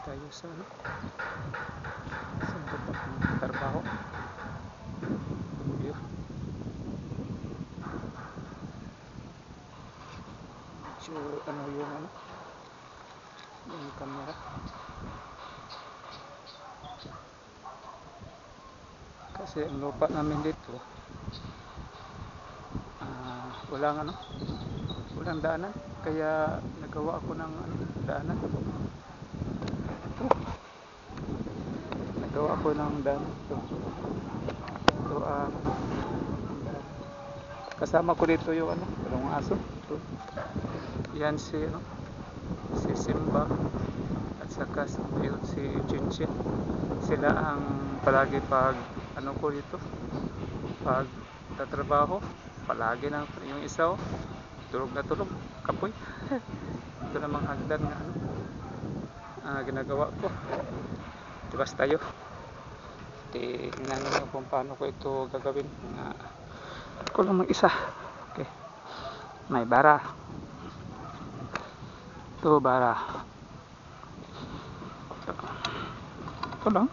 tayo sa ano, sa lupa ng trabaho. Medyo ano yung ano, yung camera. Kasi ang lupa namin dito walang ano, walang daanan, kaya nagawa ako ng ano, daanan. Nagawa ako ng daanan ito. Ito ang kasama ko dito yung ano, yung aso. Ito. Yan si ano, si Simba at saka yun si Chinchin. Sila ang palagi pag ano ko dito, pag tatrabaho, palagi na yung isa tulog na tulog, kapoy. Ito namang hagdan na ano, ginagawa ko. Tibas tayo. Tingnan nyo kung paano ko ito gagawin. Ako lang mag-isa. Okay. May bara. Ito bara. Ito lang.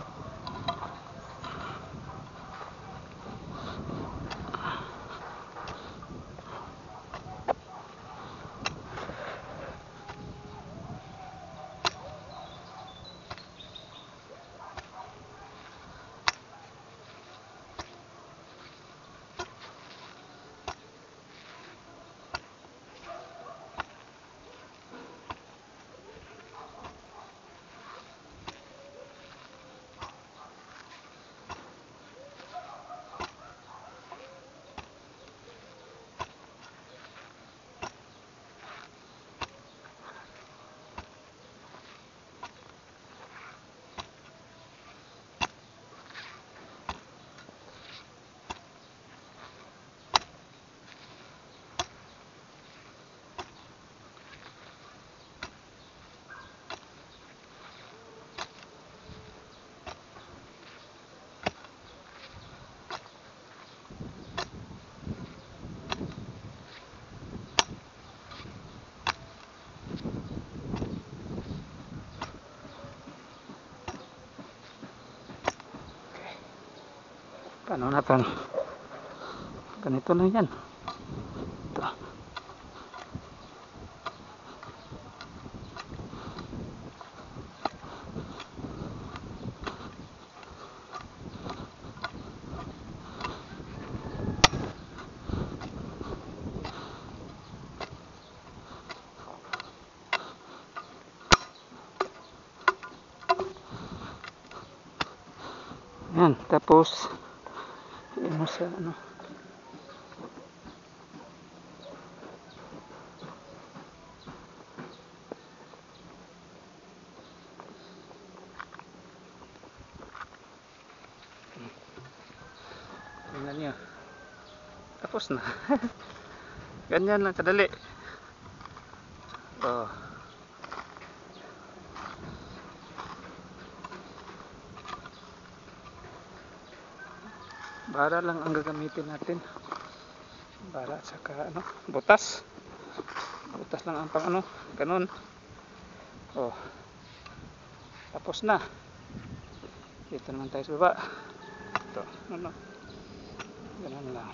Paano natin? Ganito lang yan. Ito. Yan, tapos ano sa ano, tingnan nyo, tapos na. Ganyan lang kadali. Oh. Bara lang ang gagamitin natin. Bara at saka ano, butas. Butas lang ang pang ano, ganun. Oh. Tapos na. Dito naman tayo sa baba. Ito, ano. Ganun lang.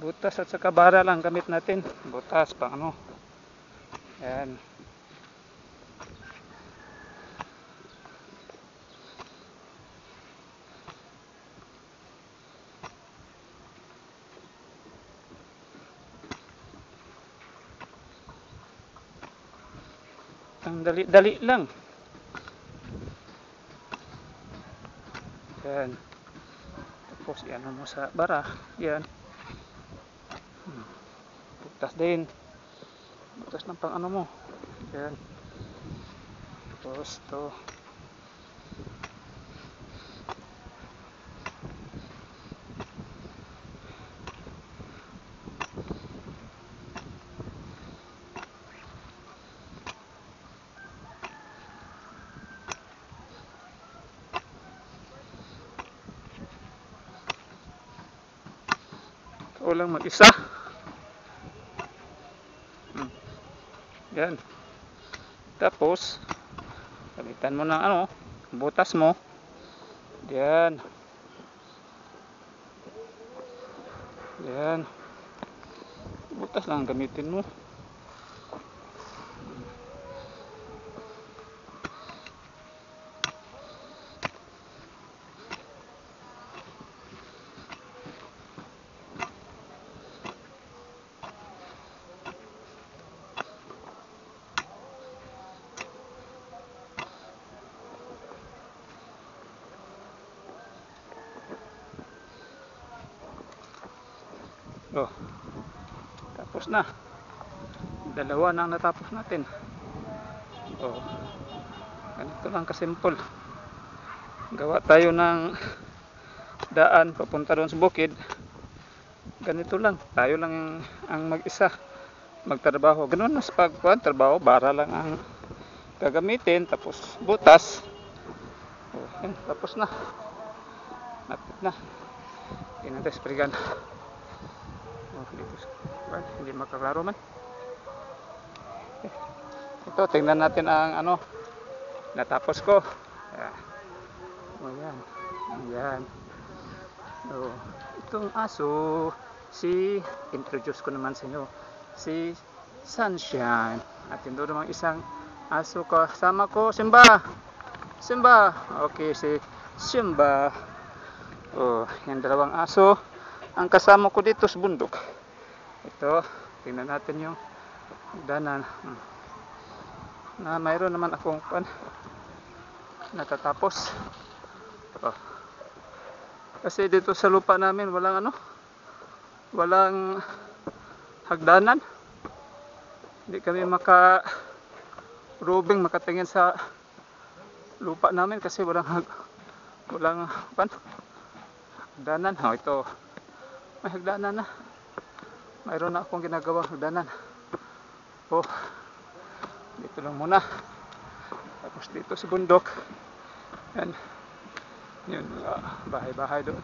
Butas at saka bara lang gamit natin. Butas pang ano. Yan. Ang dali-dali lang. Yan. Tapos yan mo sa bara. Yan. Butas din. Butas ng pang ano mo. Yan. Tapos ito. Ikaw lang mag-isa. Yan. Tapos, gamitan mo ng ano, butas mo. Yan. Yan. Butas lang gamitin mo. Oh, tapos na. Dalawa na ang natapos natin. Oh, ganito lang kasimple. Gawa tayo ng daan papunta doon sa bukid. Ganito lang. Tayo lang ang mag-isa magtrabaho. Ganun na sa pagtrabaho. Bara lang ang gagamitin. Tapos butas. Oh, yan, tapos na. Napit na. Hindi natin sprigan. Hindi makaklaro man. Ito, tingnan natin ang ano natapos ko. Ayan. Ayan. So, itong aso, introduce ko naman sa inyo, si Sunshine. At ito naman isang aso kasama ko, Simba. Simba. Okay, si Simba. Oh, yung dalawang aso ang kasama ko dito sa bundok. Ito, tingnan natin yung danan. Na mayroon naman akong natatapos. Oh. Kasi dito sa lupa namin walang hagdanan. Hindi kami maka-roving, makatingin sa lupa namin kasi walang hagdanan. Oh, ito. May hagdanan na. Mayroon na akong ginagawang hagdanan. Oh, dito lang muna. Tapos dito sa bundok. Yan. Yun, bahay-bahay doon.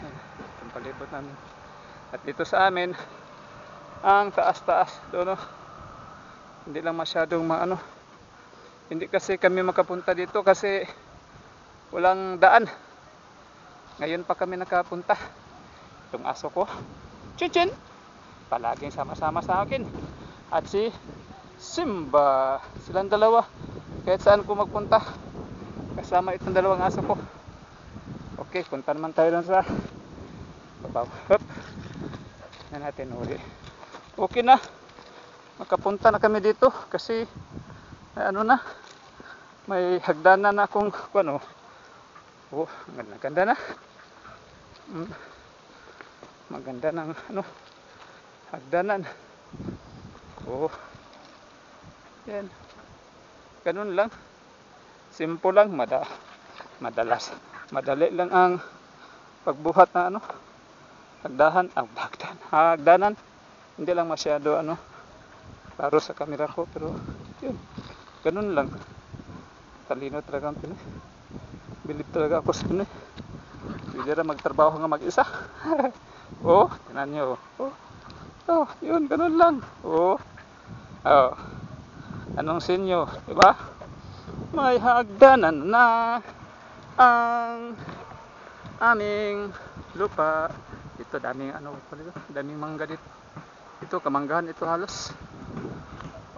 Yan, itong palibot namin. At dito sa amin, ang taas-taas doon. Oh. Hindi lang masyadong hindi kasi kami makapunta dito kasi walang daan. Ngayon pa kami nakapunta. Itong aso ko, Chinchin, palaging sama-sama sa akin. At si Simba, silang dalawa. Kahit saan ko magpunta, kasama itong dalawang aso ko. Okay, punta naman tayo lang sa babaw. Hop. Na natin uli. Okay na. Makapunta na kami dito kasi may hagdanan na akong Oh, ganda na. Maganda ng hagdanan. Oh. Yan. Ganun lang. Simple lang, madali lang ang pagbuhat na hagdanan. Hindi lang masyado klaro sa camera ko, pero yun. Ganun lang. Talino talaga ang Pinoy. Bilib talaga ako sa Pinoy. Pwede rin magtrabaho nga mag-isa. Oh, tinan nyo. Oh, yun, ganun lang. Oh. Anong sinyo, diba? May hagdanan na ang aming lupa. Ito, daming daming mangga dito. Ito, kamanggahan ito halos.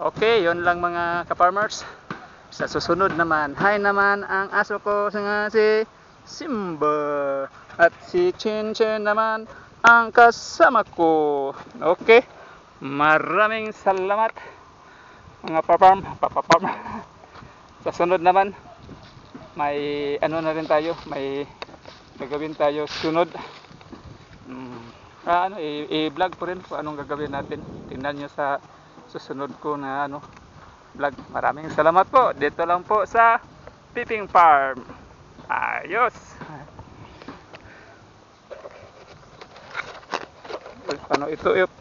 Okay, yun lang mga ka-farmers. Sa susunod naman, hi naman ang aso ko si Simba. At si Chinchin naman ang kasama ko. Okay, maraming salamat mga pa-farm. Sa sunod naman, may na rin tayo, may gagawin tayo sunod. I-vlog ko rin kung anong gagawin natin. Tingnan nyo sa susunod ko na vlog. Maraming salamat po. Dito lang po sa Piping Farm. Ayos. Paano ito?